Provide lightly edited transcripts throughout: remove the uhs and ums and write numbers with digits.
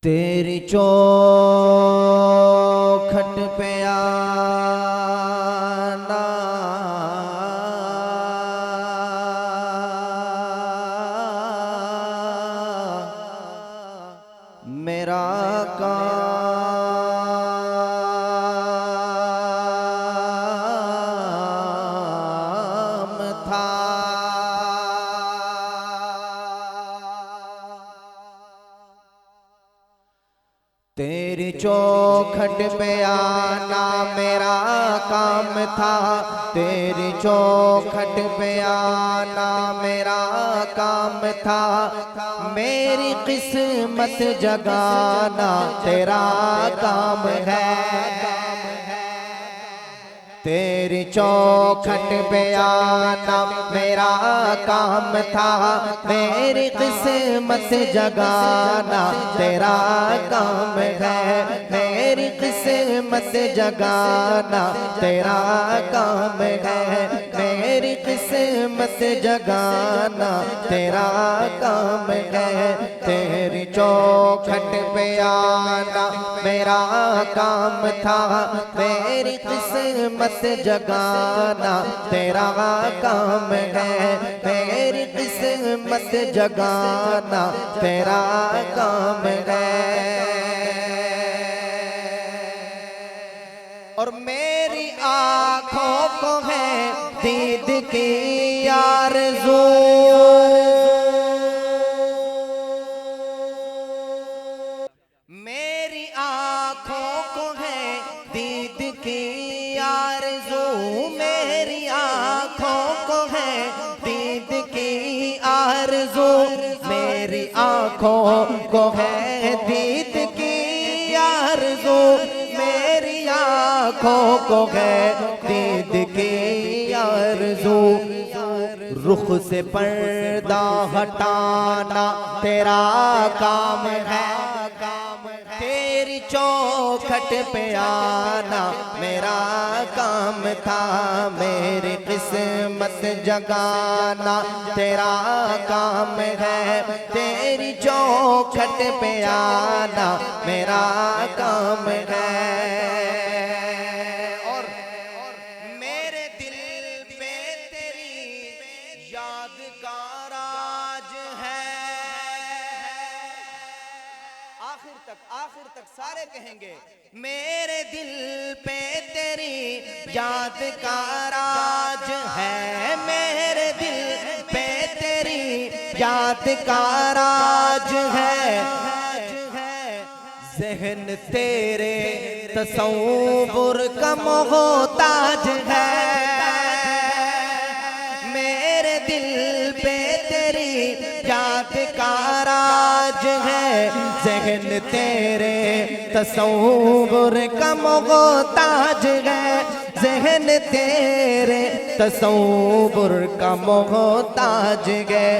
تیری چوکھٹ پہ آنا میرا کام تھا۔ تیری چوکھٹ پہ آنا میرا کام تھا، تیری چوکھٹ پہ آنا میرا کام تھا، میری قسمت جگانا تیرا کام ہے۔ تیری چوکھٹ پہ آنا میرا کام تھا، میری قسمت جگانا تیرا کام ہے، میری قسمت جگانا تیرا کام ہے، میری قسمت جگانا تیرا کام ہے۔ تیری چوکھٹ پہ آنا میرا کام تھا، میری قسمت جگانا تیرا کام ہے، میری قسمت جگانا تیرا کام ہے۔ اور میری آنکھوں کو ہے دید کی آرزو، میری آنکھوں کو ہے دید کی آرزو، میری آنکھوں کو ہے دید کی آرزو، میری آنکھوں کو ہے دید کی آرزو، میری آنکھوں کو ہے دید کی آرزو۔ رخ سے پردہ ہٹانا تیرا کام ہے، تیری چوکھٹ پہ آنا میرا کام تھا، میری قسمت جگانا تیرا کام ہے، تیری چوکھٹ پہ آنا میرا کام ہے۔ اور میرے دل پہ تیری یاد کا راج ہے، آخر تک سارے کہیں گے، میرے دل پہ تیری یاد کا راج ہے، میرے دل پہ تیری یاد کا راج ہے، ذہن تیرے تصور کا محتاج ہے، میرے دل پہ تیری یاد کا راج ہے، ذہن تیرے تصور کا محتاج ہے، ذہن تیرے تصور کا محتاج ہے۔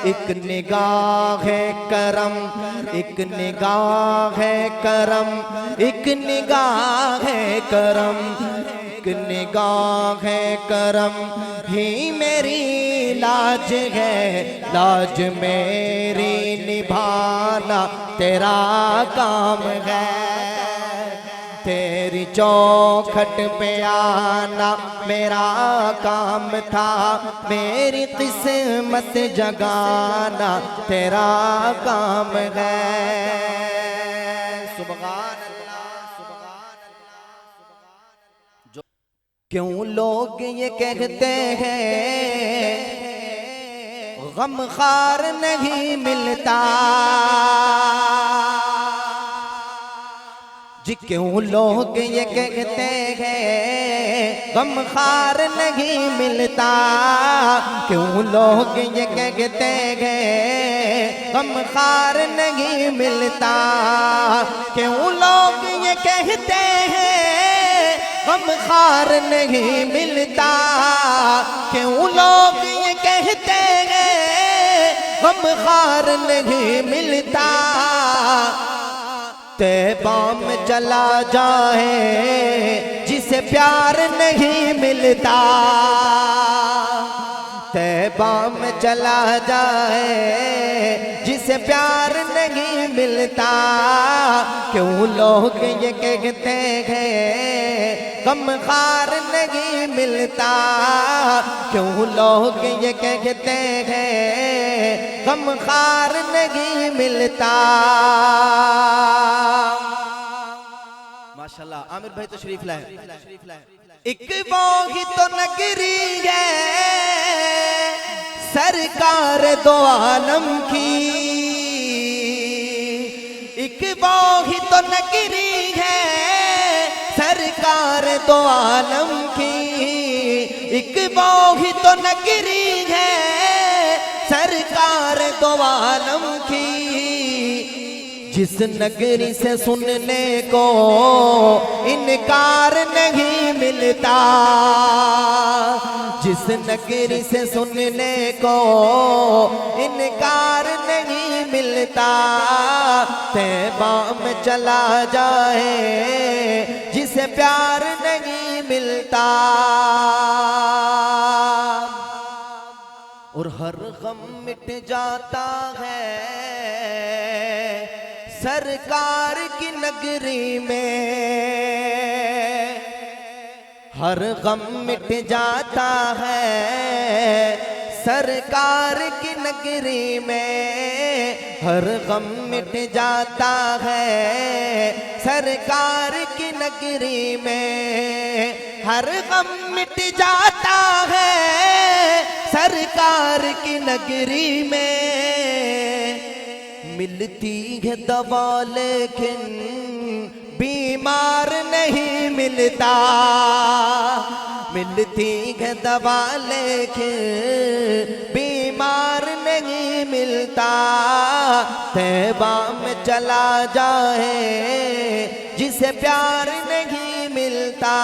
ایک نگاہ ہے کرم، ایک نگاہ ہے کرم، ایک نگاہ ہے کرم، ایک نگاہ ہے کرم ہی میری لاج ہے، لاج میری نبھانا تیرا کام ہے۔ تیری چوکھٹ پہ آنا میرا کام تھا، میری قسمت جگانا تیرا کام ہے۔ سبحان اللہ، سبحان اللہ۔ کیوں لوگ یہ کہتے ہیں غم خار نہیں ملتا، جی کیوں لوگ یہ کہتے ہیں غم خار نہیں ملتا، کیوں لوگ یہ کہتے ہیں غم خار نہیں ملتا، کیوں لوگ یہ کہتے ہیں غم خار نہیں ملتا، کیوں لوگ یہ کہتے ہیں غم خار نہیں ملتا، طیبہ میں چلا جائے جسے پیار نہیں ملتا، طیبہ میں چلا جائے جسے پیار نہیں ملتا کیوں لوگ یہ کہتے ہیں غم خار نہیں ملتا کیوں لوگ یہ کہتے ہیں غم خار نہیں ملتا ماشاءاللہ عامر بھائی تشریف لائے ایک وہی تو نگری ہے سرکار دو عالم کی ایک وہی تو نگری ہے سرکار دو عالم کی ایک وہی تو نگری ہے سرکار دو عالم کی جس نگری سے سننے کو انکار نہیں ملتا جس نگری سے سننے کو انکار نہیں ملتا طیبہ میں چلا جائے جسے پیار نہیں ملتا اور ہر غم مٹ جاتا ہے سرکار کی نگری میں ہر غم مٹ جاتا ہے سرکار کی نگری میں ہر غم مٹ جاتا ہے سرکار کی نگری میں ہر غم مٹ جاتا ہے سرکار کی نگری میں ملتی ہے دوا لیکن بیمار نہیں ملتا ملتی ہے دوا لیکن بیمار نہیں ملتا طیبہ میں چلا جائے جسے پیار نہیں ملتا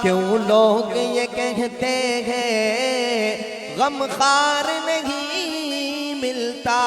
کیوں لوگ یہ کہتے ہیں غم خار نہیں ملتا